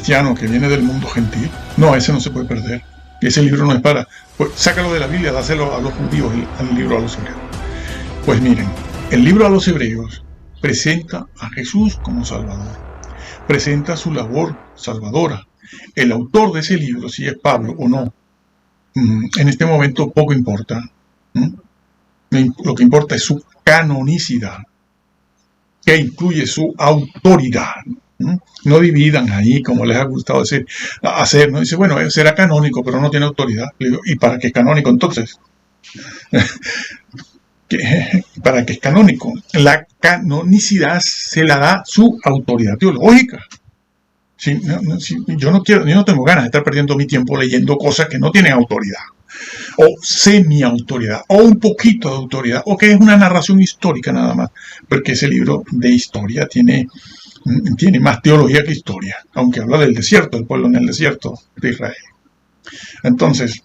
cristiano que viene del mundo gentil. No, ese no se puede perder. Ese libro no es para... Pues, sácalo de la Biblia, dáselo a los judíos, el libro a los hebreos. Pues miren, el libro a los hebreos presenta a Jesús como Salvador. Presenta su labor salvadora. El autor de ese libro, si es Pablo o no, en este momento poco importa. Lo que importa es su canonicidad, que incluye su autoridad. No dividan ahí, como les ha gustado hacer, ¿no? Dice, bueno, será canónico, pero no tiene autoridad. Le digo, ¿y para qué es canónico entonces? ¿Para qué es canónico? La canonicidad se la da su autoridad teológica. Yo no tengo ganas de estar perdiendo mi tiempo leyendo cosas que no tienen autoridad, o semi-autoridad, o un poquito de autoridad, o que es una narración histórica nada más, porque ese libro de historia tiene más teología que historia, aunque habla del desierto, del pueblo en el desierto de Israel. Entonces,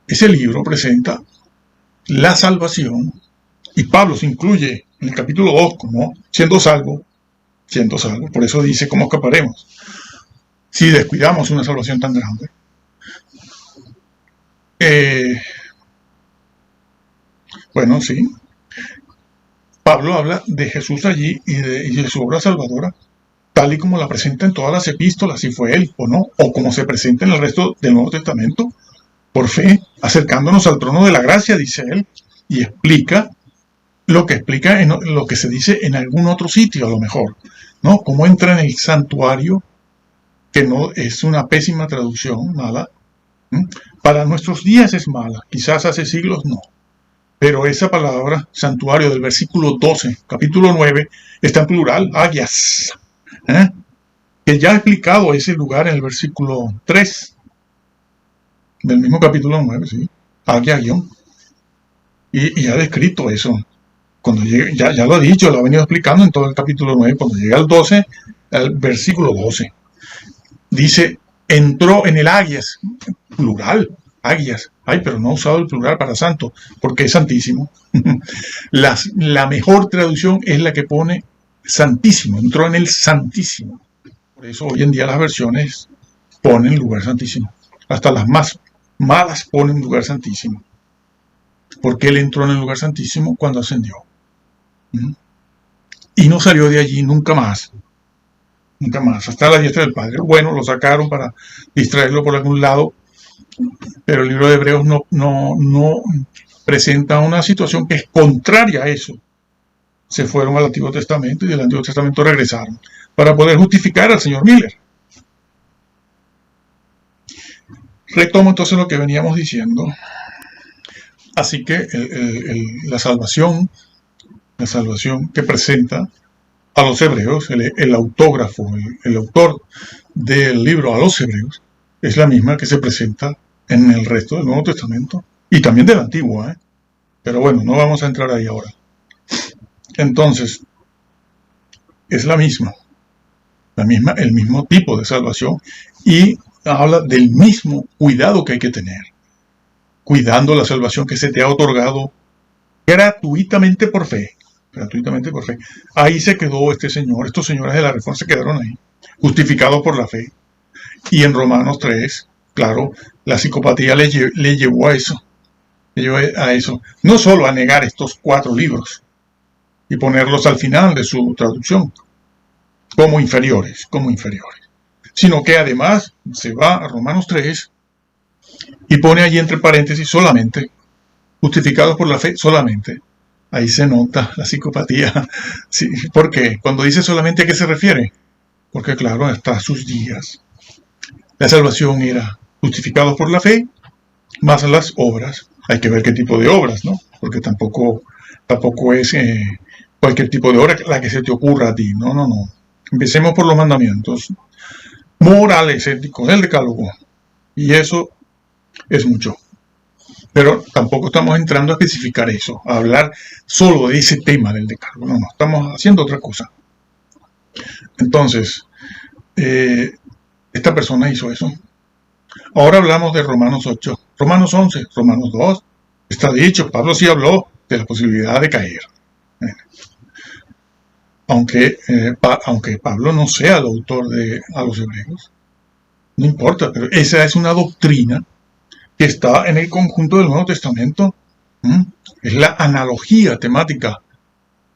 ese libro presenta la salvación, y Pablo se incluye en el capítulo 2 como siendo salvo. Por eso dice cómo escaparemos si descuidamos una salvación tan grande. Bueno, sí. Pablo habla de Jesús allí y de su obra salvadora, tal y como la presenta en todas las epístolas, si fue él o no, o como se presenta en el resto del Nuevo Testamento, por fe, acercándonos al trono de la gracia, dice él, y explica lo que se dice en algún otro sitio, a lo mejor, ¿no? Cómo entra en el santuario, que no es una pésima traducción, mala. Para nuestros días es mala, quizás hace siglos no. Pero esa palabra, santuario, del versículo 12, capítulo 9, está en plural, agias, que ya ha explicado ese lugar en el versículo 3 del mismo capítulo 9, ¿sí? Agia-guión. Y ha descrito eso. Cuando llegue, ya lo ha dicho, lo ha venido explicando en todo el capítulo 9, cuando llega al 12, al versículo 12. Dice, entró en el agias, plural, agias. Ay, pero no ha usado el plural para santo, porque es santísimo. La mejor traducción es la que pone santísimo, entró en el santísimo. Por eso hoy en día las versiones ponen lugar santísimo. Hasta las más malas ponen lugar santísimo. Porque él entró en el lugar santísimo cuando ascendió. Y no salió de allí nunca más. Nunca más. Hasta la diestra del Padre. Bueno, lo sacaron para distraerlo por algún lado. Pero el libro de Hebreos no presenta una situación que es contraria a eso. Se fueron al Antiguo Testamento y del Antiguo Testamento regresaron para poder justificar al señor Miller. Retomo entonces lo que veníamos diciendo. Así que la salvación que presenta a los hebreos, el autógrafo, el autor del libro a los hebreos, es la misma que se presenta en el resto del Nuevo Testamento y también del Antiguo, pero bueno, no vamos a entrar ahí ahora. Entonces, es el mismo tipo de salvación, y habla del mismo cuidado que hay que tener, cuidando la salvación que se te ha otorgado gratuitamente por fe. Ahí se quedó estos señores de la Reforma se quedaron ahí, justificados por la fe. Y en Romanos 3, claro, la psicopatía le llevó a eso. No solo a negar estos 4 libros y ponerlos al final de su traducción como inferiores, sino que además se va a Romanos 3 y pone allí entre paréntesis solamente, justificados por la fe solamente. Ahí se nota la psicopatía. Sí, ¿por qué? Cuando dice solamente, ¿a qué se refiere? Porque claro, hasta sus días la salvación era justificados por la fe, más las obras. Hay que ver qué tipo de obras, ¿no? Porque tampoco es cualquier tipo de obra la que se te ocurra a ti. No. Empecemos por los mandamientos morales, éticos, el decálogo. Y eso es mucho. Pero tampoco estamos entrando a especificar eso, a hablar solo de ese tema del decálogo. No, estamos haciendo otra cosa. Entonces, esta persona hizo eso. Ahora hablamos de Romanos 8, Romanos 11, Romanos 2. Está dicho, Pablo sí habló de la posibilidad de caer. aunque Pablo no sea el autor de a los hebreos, no importa, pero esa es una doctrina que está en el conjunto del Nuevo Testamento. Es la analogía temática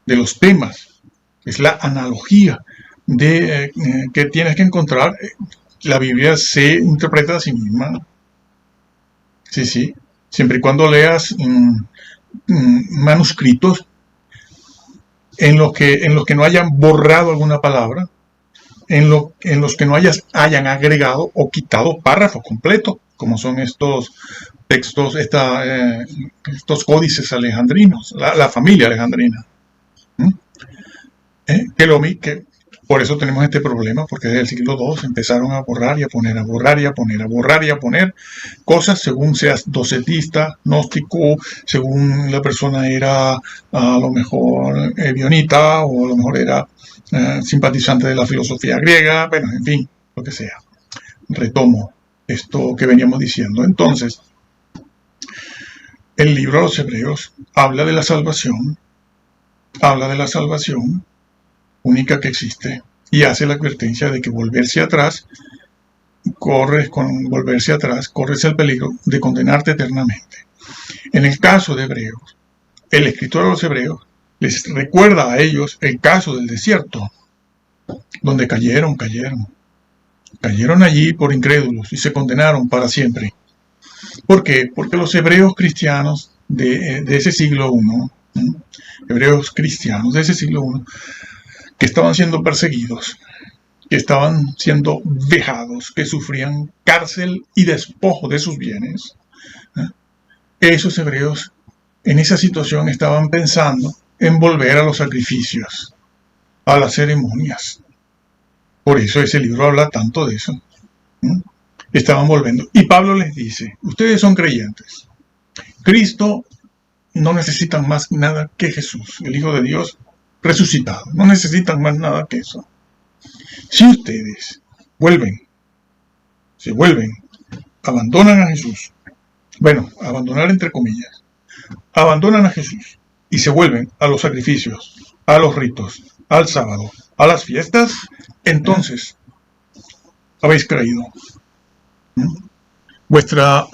de los temas, es la analogía de que tienes que encontrar. La Biblia se interpreta a sí misma. Sí, siempre y cuando leas manuscritos en los que no hayan borrado alguna palabra, en los que no hayan agregado o quitado párrafos completos, como son estos textos, estos códices alejandrinos, la familia alejandrina. Que por eso tenemos este problema, porque desde el siglo II empezaron a borrar y a poner, a borrar y a poner, a borrar y a poner cosas según seas docetista, gnóstico, según la persona era a lo mejor bionita, o a lo mejor era simpatizante de la filosofía griega, bueno, en fin, lo que sea. Retomo esto que veníamos diciendo. Entonces, el libro de los Hebreos habla de la salvación única que existe, y hace la advertencia de que corres el peligro de condenarte eternamente. En el caso de Hebreos, el escritor de los Hebreos les recuerda a ellos el caso del desierto, donde cayeron allí por incrédulos y se condenaron para siempre. ¿Por qué? Porque los hebreos cristianos de ese siglo I, hebreos cristianos de ese siglo I, que estaban siendo perseguidos, que estaban siendo vejados, que sufrían cárcel y despojo de sus bienes, esos hebreos en esa situación estaban pensando en volver a los sacrificios, a las ceremonias. Por eso ese libro habla tanto de eso. Estaban volviendo. Y Pablo les dice, ustedes son creyentes. Cristo no necesitan más nada que Jesús, el Hijo de Dios resucitado. No necesitan más nada que eso. Si ustedes se vuelven, abandonan a Jesús, bueno, abandonar entre comillas, abandonan a Jesús y se vuelven a los sacrificios, a los ritos, al sábado, a las fiestas, entonces habéis creído. Vuestra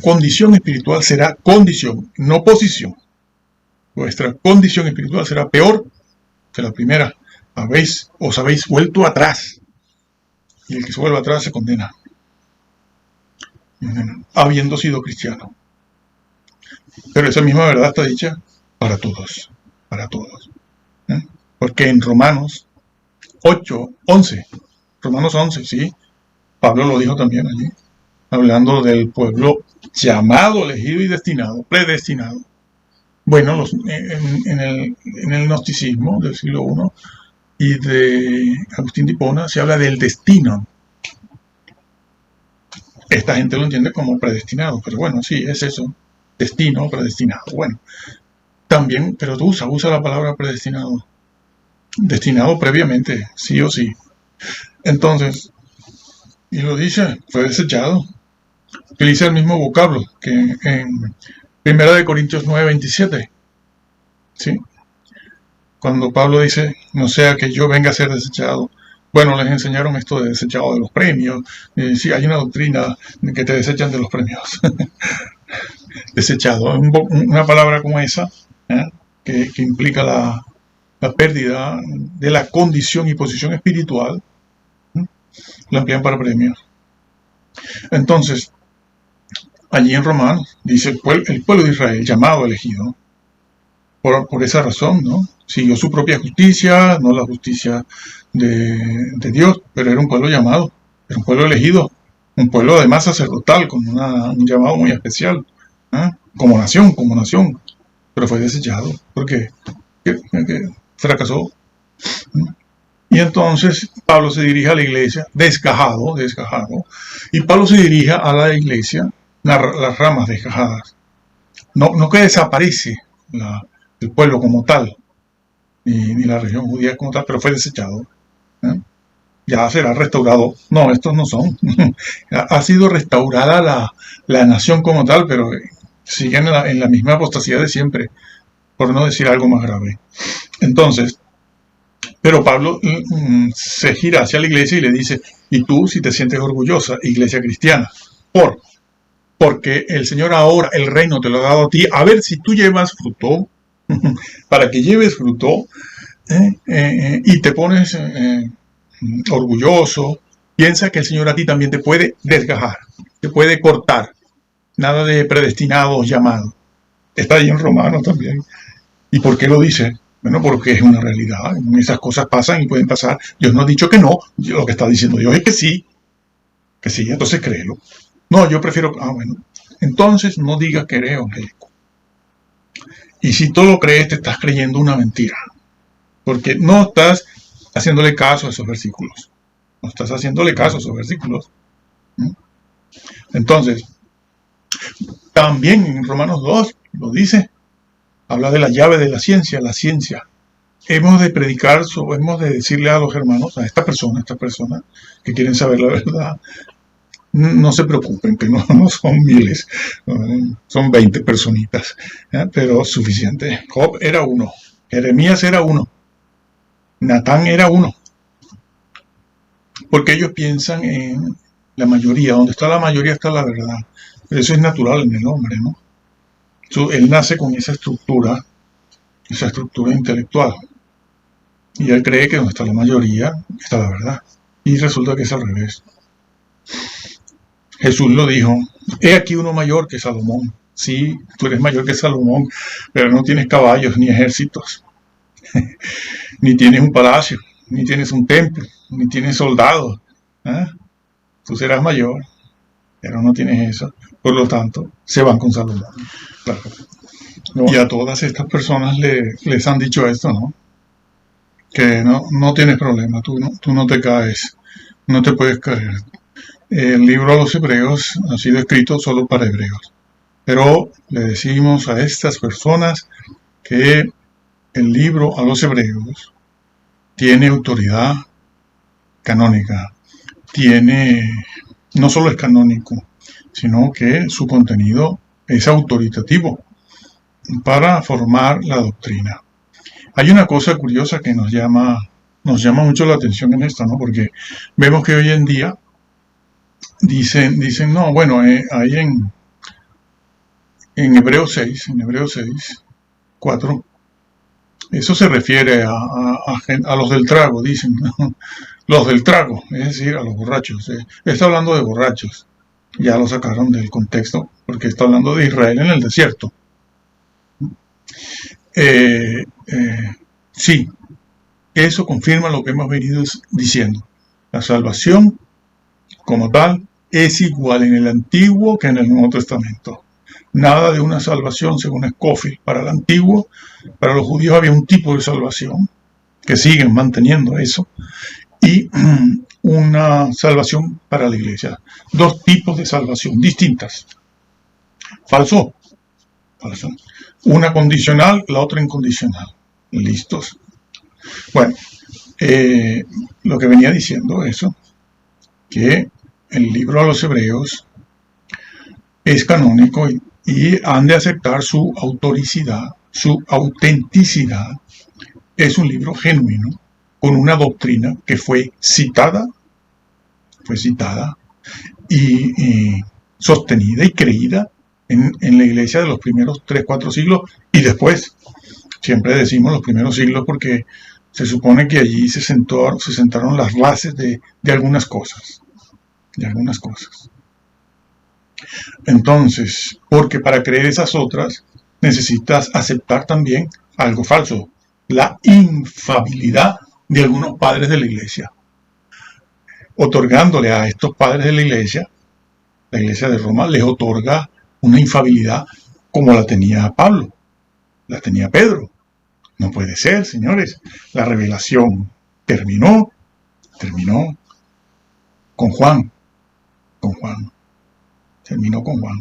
condición espiritual será condición, no posición. Vuestra condición espiritual será peor que la primera. Os habéis vuelto atrás. Y el que se vuelve atrás se condena, habiendo sido cristiano. Pero esa misma verdad está dicha para todos. Porque en Romanos 11, sí, Pablo lo dijo también allí, hablando del pueblo llamado, elegido y predestinado. Bueno, en el gnosticismo del siglo I y de Agustín de Hipona se habla del destino. Esta gente lo entiende como predestinado, pero bueno, sí, es eso, destino, predestinado. Bueno, también, pero tú usa la palabra predestinado, destinado previamente, sí o sí. Entonces, y lo dice, fue desechado. Utiliza el mismo vocablo que en 1 Corintios 9:27. ¿Sí? Cuando Pablo dice, no sea que yo venga a ser desechado. Bueno, les enseñaron esto de desechado de los premios. Sí, hay una doctrina de que te desechan de los premios. Desechado. Una palabra como esa, que implica la pérdida de la condición y posición espiritual, la emplean para premios. Entonces, allí en Romanos dice el pueblo de Israel, llamado, elegido, por esa razón, ¿no? Siguió su propia justicia, no la justicia de Dios, pero era un pueblo llamado, era un pueblo elegido, un pueblo además sacerdotal, con un llamado muy especial, como nación, pero fue desechado, porque fracasó. Y entonces Pablo se dirige a la iglesia, desgajado, y Pablo se dirige a la iglesia, las ramas desgajadas. No que desaparece el pueblo como tal, ni la región judía como tal, pero fue desechado. Ya será restaurado. No, estos no son. Ha sido restaurada la nación como tal, pero siguen en la misma apostasía de siempre. por no decir algo más grave. Entonces, pero Pablo se gira hacia la iglesia y le dice, y tú si te sientes orgullosa, iglesia cristiana, porque el Señor ahora el reino te lo ha dado a ti, a ver si tú llevas fruto, para que lleves fruto, y te pones orgulloso, piensa que el Señor a ti también te puede desgajar, te puede cortar, nada de predestinados llamados. Está ahí en Romanos también. ¿Y por qué lo dice? Bueno, porque es una realidad. Esas cosas pasan y pueden pasar. Dios no ha dicho que no. Lo que está diciendo Dios es que sí. Que sí, entonces créelo. No, yo prefiero... bueno. Entonces no digas que eres evangélico. Y si tú lo crees, te estás creyendo una mentira. Porque no estás haciéndole caso a esos versículos. No estás haciéndole caso a esos versículos. Entonces, también en Romanos 2 lo dice. Habla de la llave de la ciencia. Hemos de predicar, hemos de decirle a los hermanos, a esta persona que quieren saber la verdad, no se preocupen, que no son miles, son 20 personitas, pero suficiente. Job era uno, Jeremías era uno, Natán era uno, porque ellos piensan en la mayoría, donde está la mayoría está la verdad, pero eso es natural en el hombre, ¿no? Él nace con esa estructura intelectual. Y él cree que donde está la mayoría está la verdad. Y resulta que es al revés. Jesús lo dijo, he aquí uno mayor que Salomón. Sí, tú eres mayor que Salomón, pero no tienes caballos ni ejércitos. Ni tienes un palacio, ni tienes un templo, ni tienes soldados. Tú serás mayor, pero no tienes eso. Por lo tanto, se van con Salomón. Claro. Y a todas estas personas les han dicho esto, ¿no? Que no tienes problema, tú no te caes, no te puedes caer. El libro a los hebreos ha sido escrito solo para hebreos. Pero le decimos a estas personas que el libro a los hebreos tiene autoridad canónica. No solo es canónico, sino que su contenido es autoritativo para formar la doctrina. Hay una cosa curiosa que nos llama mucho la atención en esto, ¿no? Porque vemos que hoy en día dicen no, bueno, ahí en Hebreos 6, 4, eso se refiere a los del trago, dicen, ¿no? Los del trago, es decir, a los borrachos. Está hablando de borrachos. Ya lo sacaron del contexto, porque está hablando de Israel en el desierto. Sí, eso confirma lo que hemos venido diciendo. La salvación, como tal, es igual en el Antiguo que en el Nuevo Testamento. Nada de una salvación, según Scofield, para el Antiguo. Para los judíos había un tipo de salvación, que siguen manteniendo eso, y una salvación para la iglesia. Dos tipos de salvación distintas. Falso. Una condicional, la otra incondicional. ¿Listos? Bueno, lo que venía diciendo eso, que el libro a los hebreos es canónico y han de aceptar su autoricidad, su autenticidad. Es un libro genuino, con una doctrina que fue citada y sostenida y creída en la iglesia de los primeros 3-4 siglos y después. Siempre decimos los primeros siglos porque se supone que allí se sentaron las bases de algunas cosas. Entonces, porque para creer esas otras necesitas aceptar también algo falso, la infalibilidad de algunos padres de la iglesia, otorgándole a estos padres de la iglesia de Roma les otorga una infalibilidad como la tenía Pablo, la tenía Pedro. No puede ser, señores. La revelación terminó con Juan. Terminó con Juan.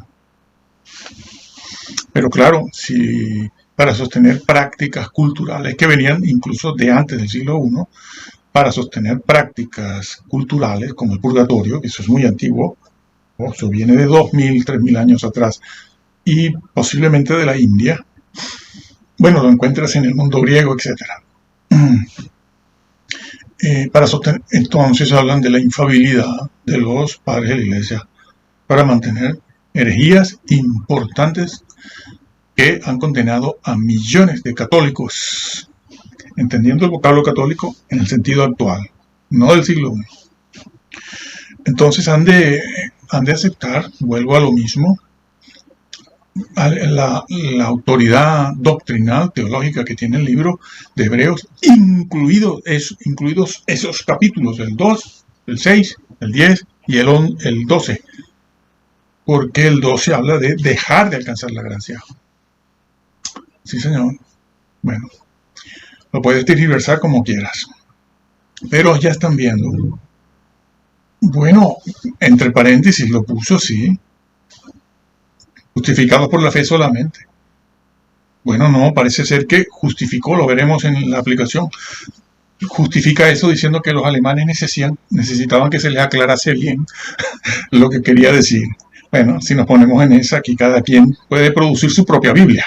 Pero claro, si para sostener prácticas culturales que venían incluso de antes del siglo I, para sostener prácticas culturales como el purgatorio, que eso es muy antiguo, eso viene de 2000, 3000 años atrás, y posiblemente de la India, bueno, lo encuentras en el mundo griego, etcétera. Entonces hablan de la infabilidad de los padres de la iglesia para mantener herejías importantes que han condenado a millones de católicos, entendiendo el vocablo católico en el sentido actual, no del siglo I. Entonces han de aceptar, vuelvo a lo mismo, la autoridad doctrinal, teológica que tiene el libro de Hebreos, incluidos esos capítulos, el 2, el 6, el 10 y el 12, porque el 12 habla de dejar de alcanzar la gracia. Sí, señor. Bueno, lo puedes tergiversar como quieras, pero ya están viendo. Bueno, entre paréntesis lo puso así, justificados por la fe solamente. Bueno, no, parece ser que justificó, lo veremos en la aplicación, justifica eso diciendo que los alemanes necesitaban que se les aclarase bien lo que quería decir. Bueno, si nos ponemos en esa, aquí cada quien puede producir su propia Biblia.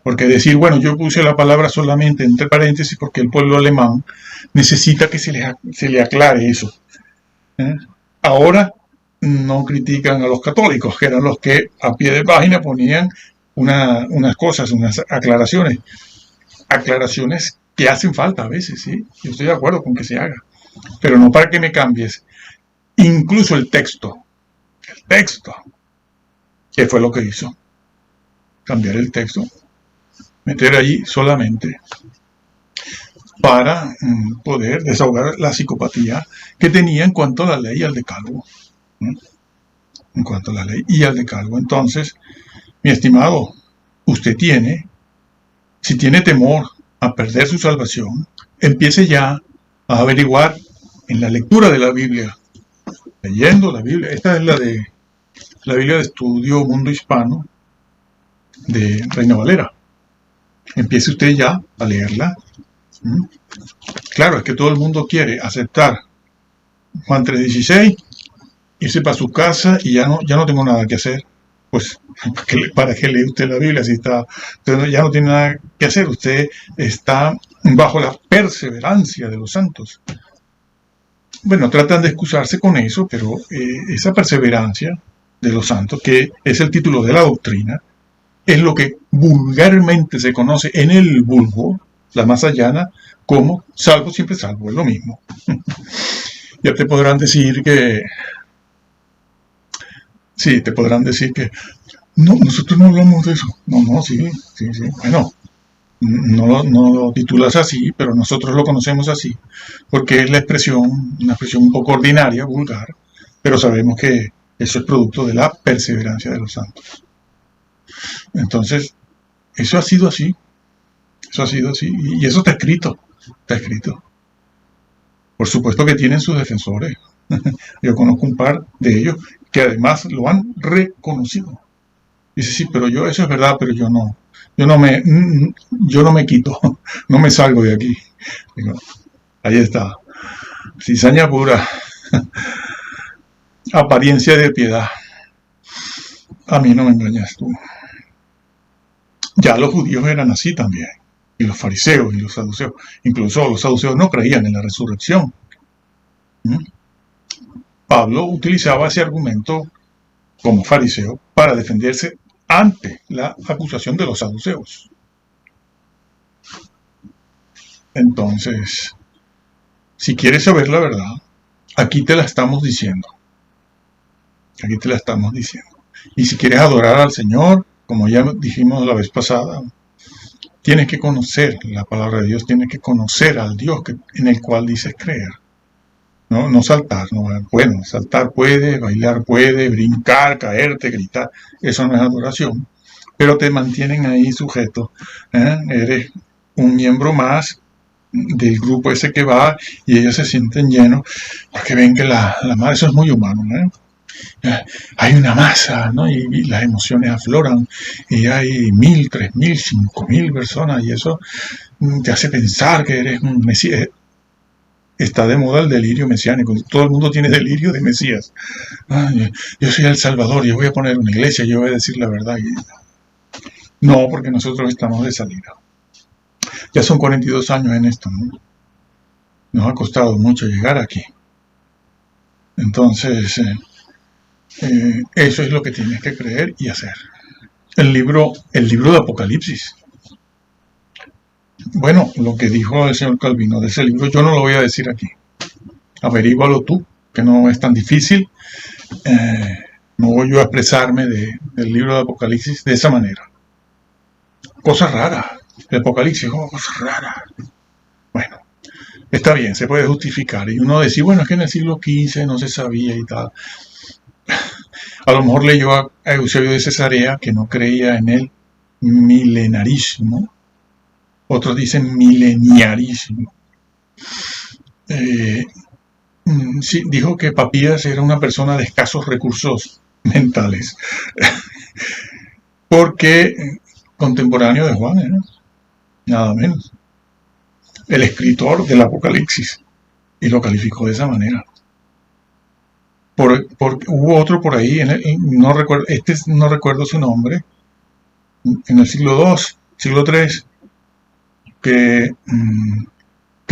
Porque decir, bueno, yo puse la palabra solamente entre paréntesis porque el pueblo alemán necesita que se le aclare eso. Ahora no critican a los católicos, que eran los que a pie de página ponían unas cosas, unas aclaraciones que hacen falta a veces, ¿sí? Yo estoy de acuerdo con que se haga, pero no para que me cambies incluso el texto, que fue lo que hizo, cambiar el texto, meter allí solamente para poder desahogar la psicopatía que tenía en cuanto a la ley y al decálogo. En cuanto a la ley y al decálogo. Entonces, mi estimado, usted si tiene temor a perder su salvación, empiece ya a averiguar en la lectura de la Biblia, leyendo la Biblia. Esta es la Biblia de Estudio Mundo Hispano de Reina Valera. Empiece usted ya a leerla. Claro, es que todo el mundo quiere aceptar Juan 3:16, irse para su casa y ya no tengo nada que hacer. Pues, ¿para qué lee usted la Biblia si usted ya no tiene nada que hacer? Usted está bajo la perseverancia de los santos. Bueno, tratan de excusarse con eso, pero esa perseverancia de los santos, que es el título de la doctrina, es lo que vulgarmente se conoce en el vulgo, la masa llana, como salvo siempre salvo, es lo mismo. Ya te podrán decir que no, nosotros no hablamos de eso. No, sí. Bueno, no lo titulas así, pero nosotros lo conocemos así, porque es una expresión un poco ordinaria, vulgar, pero sabemos que eso es producto de la perseverancia de los santos. Entonces, eso ha sido así, y eso está escrito. Por supuesto que tienen sus defensores. Yo conozco un par de ellos que además lo han reconocido. Dice, sí, pero eso es verdad, pero yo no me quito, no me salgo de aquí. Digo, ahí está, cizaña pura, apariencia de piedad. A mí no me engañas tú. Ya los judíos eran así también, y los fariseos y los saduceos. Incluso los saduceos no creían en la resurrección. Pablo utilizaba ese argumento como fariseo para defenderse ante la acusación de los saduceos. Entonces, si quieres saber la verdad, aquí te la estamos diciendo. Y si quieres adorar al Señor, como ya dijimos la vez pasada, tienes que conocer la palabra de Dios, tienes que conocer al Dios en el cual dices creer. No saltar, bueno, saltar puede, bailar puede, brincar, caerte, gritar, eso no es adoración, pero te mantienen ahí sujeto, eres un miembro más del grupo ese que va y ellos se sienten llenos porque ven que la masa, eso es muy humano, hay una masa, ¿no? Y las emociones afloran y hay 1.000, 3.000, 5.000 personas y eso te hace pensar que eres un Mesías. Está de moda el delirio mesiánico. Todo el mundo tiene delirio de Mesías. Yo soy el Salvador, yo voy a poner una iglesia, yo voy a decir la verdad. No, porque nosotros estamos de salida. Ya son 42 años en esto, ¿no? Nos ha costado mucho llegar aquí. Entonces, eso es lo que tienes que creer y hacer. El libro de Apocalipsis. Bueno, lo que dijo el señor Calvino de ese libro, yo no lo voy a decir aquí. Averígualo tú, que no es tan difícil. No voy yo a expresarme del libro de Apocalipsis de esa manera. Cosas raras. El Apocalipsis, cosas raras. Bueno, está bien, se puede justificar. Y uno decir, bueno, es que en el siglo XV no se sabía y tal. A lo mejor leyó a Eusebio de Cesarea, que no creía en el milenarismo. Otros dicen mileniarismo. Sí, dijo que Papías era una persona de escasos recursos mentales. Porque contemporáneo de Juan, ¿no? Nada menos. El escritor del Apocalipsis. Y lo calificó de esa manera. Hubo otro por ahí, no recuerdo su nombre, en el siglo II, siglo III, que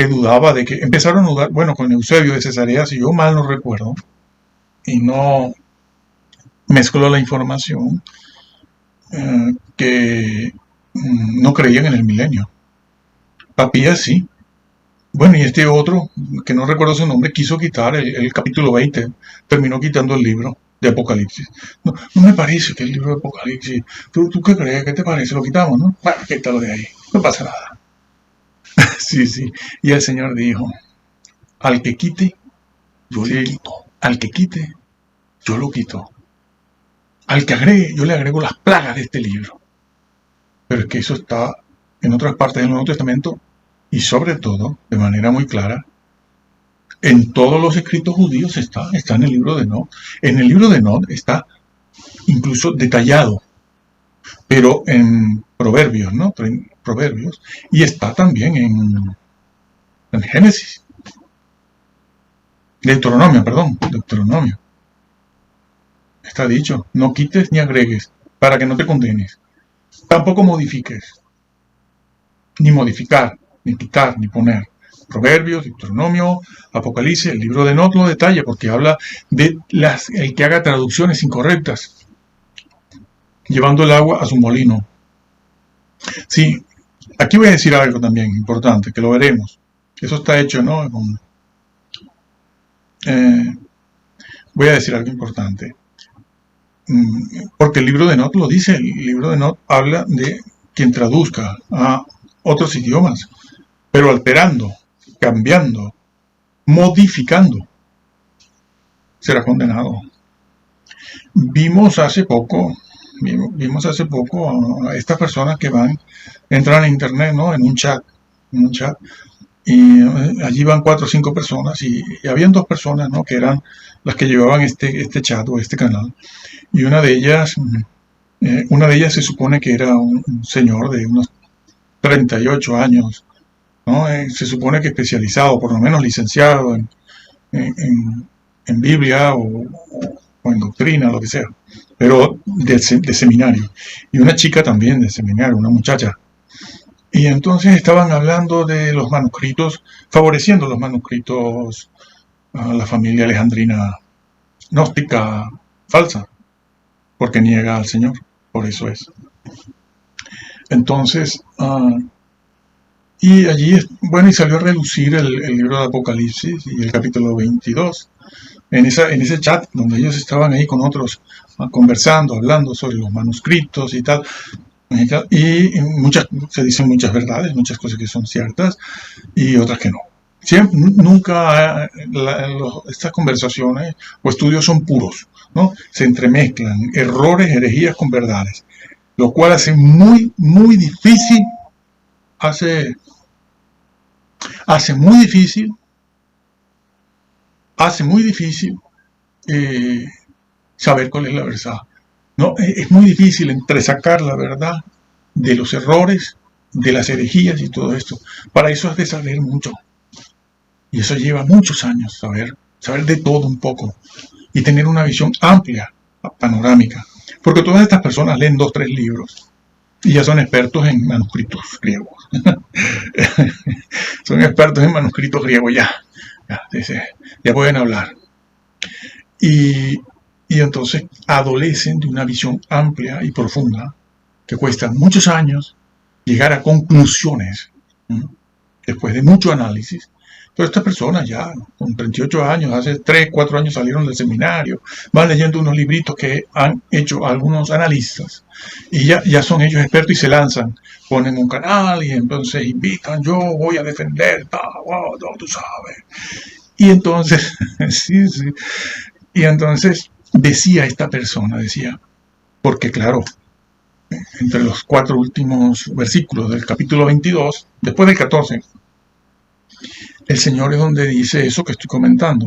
dudaba de que, empezaron a dudar, bueno, con Eusebio de Cesarea, si yo mal no recuerdo, y no mezcló la información, que no creían en el milenio. Papías sí. Bueno, y este otro, que no recuerdo su nombre, quiso quitar el capítulo 20, terminó quitando el libro de Apocalipsis. No me parece que el libro de Apocalipsis, ¿tú qué crees? ¿Qué te parece? Lo quitamos, ¿no? Bueno, quítalo de ahí, no pasa nada. Sí. Y el Señor dijo, al que quite, yo le quito. Al que quite, yo lo quito. Al que agregue, yo le agrego las plagas de este libro. Pero es que eso está en otras partes del Nuevo Testamento y sobre todo, de manera muy clara, en todos los escritos judíos está en el libro de Enoc. En el libro de Enoc está incluso detallado, pero en Proverbios, ¿no? Proverbios, y está también en Génesis. Deuteronomio. Está dicho, no quites ni agregues, para que no te condenes. Tampoco modifiques, ni modificar, ni quitar, ni poner. Proverbios, Deuteronomio, Apocalipsis, el libro de Enoc lo detalla porque habla de el que haga traducciones incorrectas, llevando el agua a su molino. Sí, aquí voy a decir algo también importante, que lo veremos. Eso está hecho, ¿no? Voy a decir algo importante. Porque el libro de Enoc lo dice, el libro de Enoc habla de quien traduzca a otros idiomas, pero alterando, cambiando, modificando, será condenado. Vimos hace poco a estas personas que entran a internet, ¿no? En un chat, y allí van 4 o 5 personas y habían 2 personas, ¿no? Que eran las que llevaban este chat o este canal, y una de ellas se supone que era un señor de unos 38 años, ¿no? Se supone que especializado, por lo menos licenciado en Biblia o en doctrina, lo que sea, pero de seminario. Y una chica también de seminario, una muchacha. Y entonces estaban hablando de los manuscritos, favoreciendo los manuscritos a la familia alejandrina gnóstica falsa, porque niega al Señor, por eso es. Entonces, y allí, bueno, y salió a relucir el libro de Apocalipsis y el capítulo 22, en ese chat donde ellos estaban ahí con otros conversando, hablando sobre los manuscritos y tal, y se dicen muchas verdades, muchas cosas que son ciertas y otras que no. Nunca estas conversaciones o estudios son puros, ¿no? Se entremezclan errores, herejías con verdades, lo cual hace muy, muy difícil, hace muy difícil saber cuál es la verdad. No, es muy difícil entresacar la verdad de los errores, de las herejías y todo esto. Para eso has de saber mucho. Y eso lleva muchos años, saber de todo un poco y tener una visión amplia, panorámica. Porque todas estas personas leen 2 o 3 libros Y ya son expertos en manuscritos griegos. Son expertos en manuscritos griegos ya pueden hablar. Y entonces adolecen de una visión amplia y profunda que cuesta muchos años llegar a conclusiones, después de mucho análisis. Pero estas personas ya con 38 años, hace 3, 4 años salieron del seminario, van leyendo unos libritos que han hecho algunos analistas y ya son ellos expertos y se lanzan, ponen un canal y entonces invitan, yo voy a defender, tú sabes. Y entonces, sí, y entonces decía esta persona, porque claro, entre los 4 últimos versículos del capítulo 22, después del 14, el Señor es donde dice eso que estoy comentando.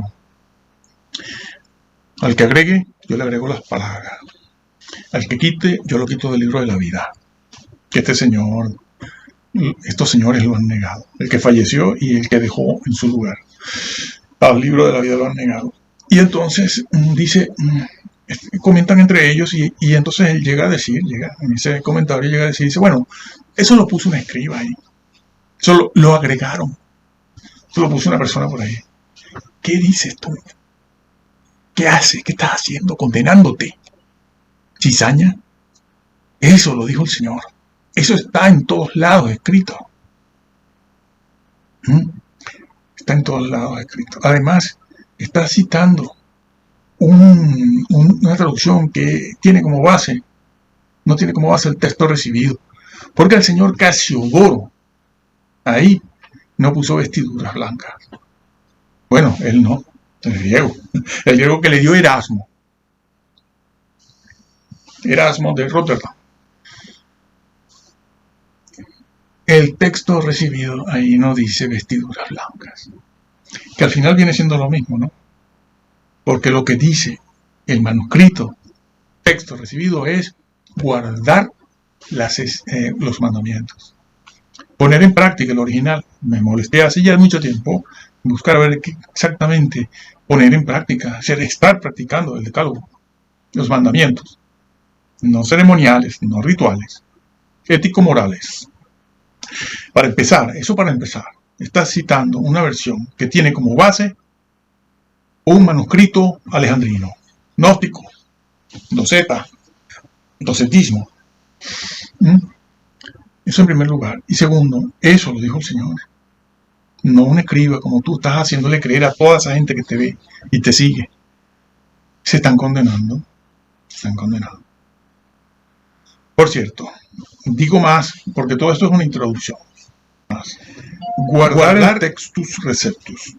Al que agregue, yo le agrego las palabras. Al que quite, yo lo quito del libro de la vida. Que estos señores lo han negado. El que falleció y el que dejó en su lugar al libro de la vida lo han negado. Y entonces comentan entre ellos y entonces él en ese comentario llega a decir, dice, bueno, eso lo puso un escriba ahí. Eso lo agregaron. Eso lo puso una persona por ahí. ¿Qué dices tú? ¿Qué haces? ¿Qué estás haciendo? Condenándote. ¿Cizaña? Eso lo dijo el Señor. Eso está en todos lados escrito. Está en todos lados escrito. Además, está citando una traducción que tiene como base, no tiene como base el texto recibido. Porque el señor Casiodoro ahí no puso vestiduras blancas. Bueno, él no, el griego que le dio Erasmo de Rotterdam. El texto recibido ahí no dice vestiduras blancas, que al final viene siendo lo mismo, ¿no? Porque lo que dice el manuscrito, texto recibido, es guardar los mandamientos. Poner en práctica el original. Me molesté hace ya mucho tiempo buscar a ver qué exactamente poner en práctica, estar practicando el decálogo, los mandamientos, no ceremoniales, no rituales, ético-morales. Para empezar, está citando una versión que tiene como base un manuscrito alejandrino, gnóstico, docetismo. Eso en primer lugar. Y segundo, eso lo dijo el Señor. No un escriba como tú estás haciéndole creer a toda esa gente que te ve y te sigue. Se están condenando. Por cierto, digo más, porque todo esto es una introducción. Guardar el textus receptus,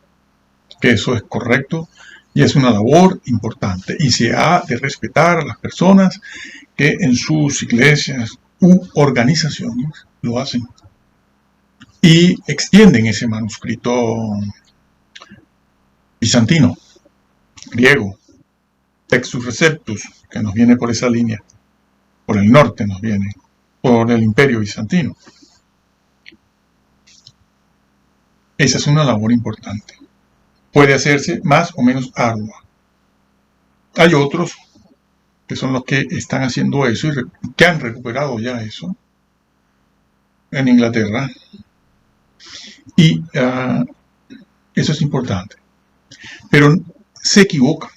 que eso es correcto y es una labor importante. Y se ha de respetar a las personas que en sus iglesias u organizaciones lo hacen y extienden ese manuscrito bizantino, griego, textus receptus, que nos viene por esa línea, por el norte nos viene, por el imperio bizantino. Esa es una labor importante. Puede hacerse más o menos ardua. Hay otros que son los que están haciendo eso y que han recuperado ya eso en Inglaterra. Y eso es importante. Pero se equivocan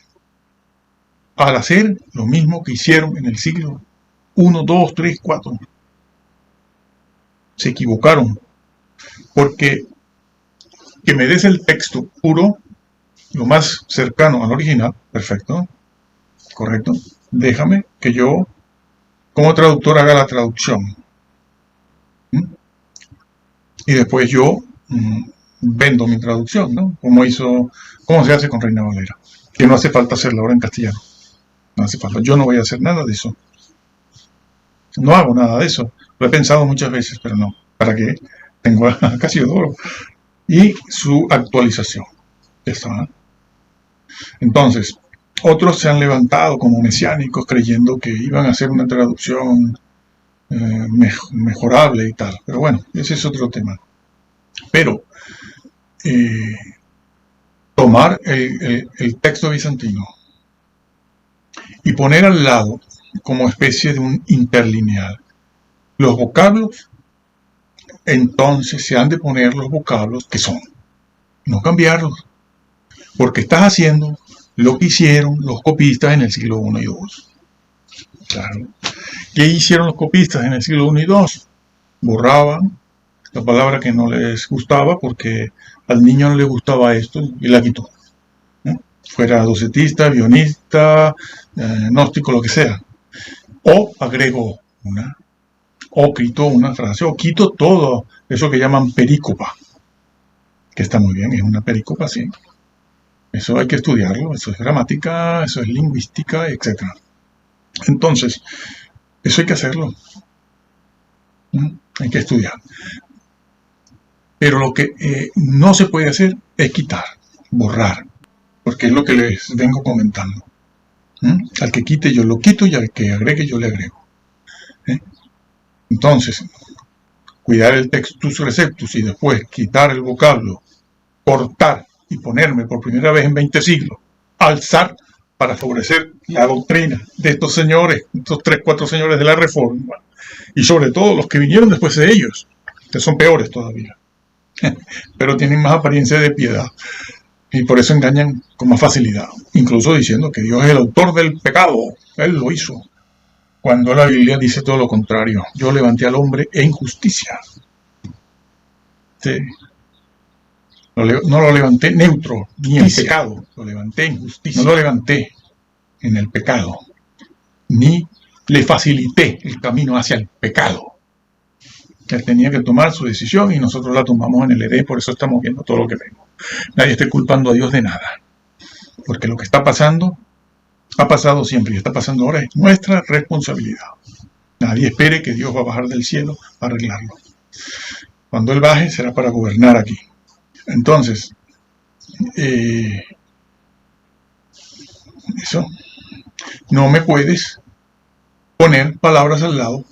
al hacer lo mismo que hicieron en el siglo 1, 2, 3, 4. Se equivocaron porque que me des el texto puro, lo más cercano al original, perfecto, correcto, déjame que yo como traductor haga la traducción. Y después yo vendo mi traducción, ¿no? Como se hace con Reina Valera, que no hace falta hacerla ahora en castellano. No hace falta, yo no voy a hacer nada de eso. No hago nada de eso. Lo he pensado muchas veces, pero no. ¿Para qué? Tengo a Casiodoro y su actualización. ¿Está? Entonces, otros se han levantado como mesiánicos creyendo que iban a hacer una traducción mejorable y tal. Pero bueno, ese es otro tema. Pero tomar el texto bizantino y poner al lado como especie de un interlineal los vocablos, entonces se han de poner los vocablos que son, no cambiarlos, porque estás haciendo lo que hicieron los copistas en el siglo I y II. Claro. ¿Qué hicieron los copistas en el siglo I y II? Borraban la palabra que no les gustaba porque al niño no le gustaba esto y la quitó. Fuera docetista, bionista, gnóstico, lo que sea. O agregó una, o quitó una frase, o quito todo eso que llaman perícopa, que está muy bien, es una perícopa, sí. Eso hay que estudiarlo, eso es gramática, eso es lingüística, etc. Entonces, eso hay que hacerlo. Hay que estudiar. Pero lo que no se puede hacer es quitar, borrar, porque es lo que les vengo comentando. Al que quite yo lo quito y al que agregue yo le agrego. Entonces, cuidar el textus receptus y después quitar el vocablo, cortar y ponerme por primera vez en 20 siglos, alzar para favorecer la doctrina de estos señores, estos 3, 4 señores de la Reforma, y sobre todo los que vinieron después de ellos, que son peores todavía, pero tienen más apariencia de piedad, y por eso engañan con más facilidad, incluso diciendo que Dios es el autor del pecado, Él lo hizo, cuando la Biblia dice todo lo contrario: yo levanté al hombre en justicia. Sí. No lo levanté neutro, ni en pecado, lo levanté en justicia. No lo levanté en el pecado, ni le facilité el camino hacia el pecado. Él tenía que tomar su decisión y nosotros la tomamos en el Edén, por eso estamos viendo todo lo que vemos. Nadie está culpando a Dios de nada, porque lo que está pasando, ha pasado siempre y está pasando ahora, es nuestra responsabilidad. Nadie espere que Dios va a bajar del cielo a arreglarlo. Cuando Él baje será para gobernar aquí. Entonces, eso, no me puedes poner palabras al lado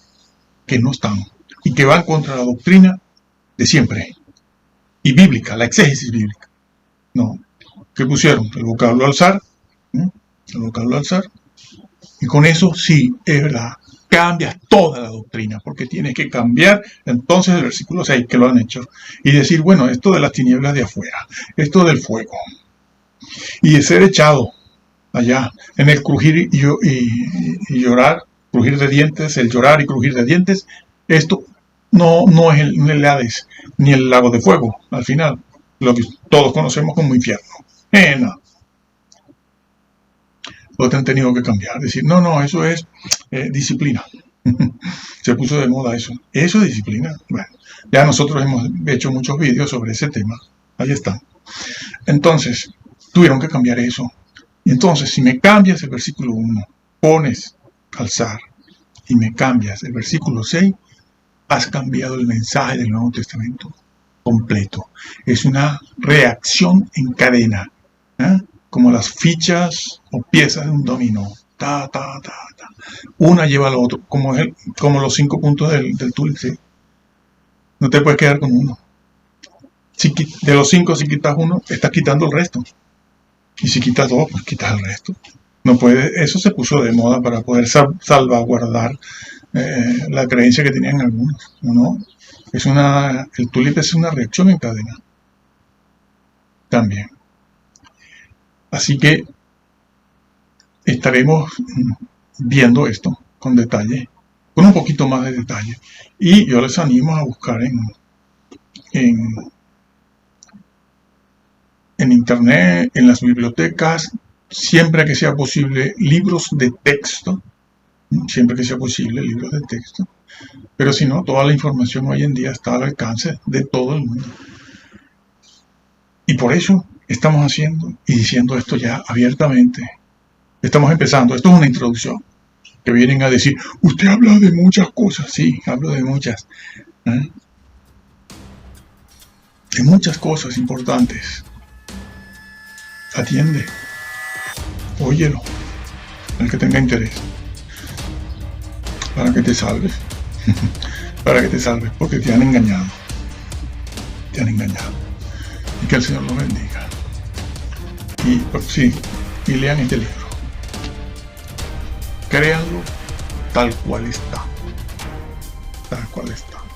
que no están y que van contra la doctrina de siempre y bíblica, la exégesis bíblica. No, ¿qué pusieron? El vocablo alzar, el vocablo alzar, y con eso sí, es verdad, cambias toda la doctrina, porque tienes que cambiar entonces el versículo 6, que lo han hecho, y decir, bueno, esto de las tinieblas de afuera, esto del fuego, y de ser echado allá, en el crujir y llorar, crujir de dientes, el llorar y crujir de dientes, esto no es el Hades, ni el lago de fuego, al final, lo que todos conocemos como infierno. No. Lo han tenido que cambiar, decir, no, eso es disciplina. Se puso de moda eso. ¿Eso es disciplina? Bueno, ya nosotros hemos hecho muchos vídeos sobre ese tema. Ahí están. Entonces, tuvieron que cambiar eso. Y entonces, si me cambias el versículo 1, pones alzar, y me cambias el versículo 6, has cambiado el mensaje del Nuevo Testamento completo. Es una reacción en cadena, como las fichas o piezas de un dominó. Una lleva a la otra, como los 5 puntos del tulip. ¿Sí? No te puedes quedar con uno. De los 5, si quitas uno, estás quitando el resto. Y si quitas 2, pues quitas el resto. No puede, eso se puso de moda para poder salvaguardar la creencia que tenían algunos. ¿No? El tulip es una reacción en cadena. También. Así que estaremos viendo esto con detalle, con un poquito más de detalle. Y yo les animo a buscar en internet, en las bibliotecas, siempre que sea posible, libros de texto. Siempre que sea posible, libros de texto. Pero si no, toda la información hoy en día está al alcance de todo el mundo. Y por eso estamos haciendo y diciendo esto ya abiertamente. Estamos empezando. Esto es una introducción. Que vienen a decir, usted habla de muchas cosas. Sí, hablo de muchas. De muchas cosas importantes. Atiende. Óyelo. El que tenga interés. Para que te salves. Para que te salves. Porque te han engañado. Te han engañado. Y que el Señor los bendiga. Y lean este libro. Créanlo tal cual está. Tal ¿Cuál está?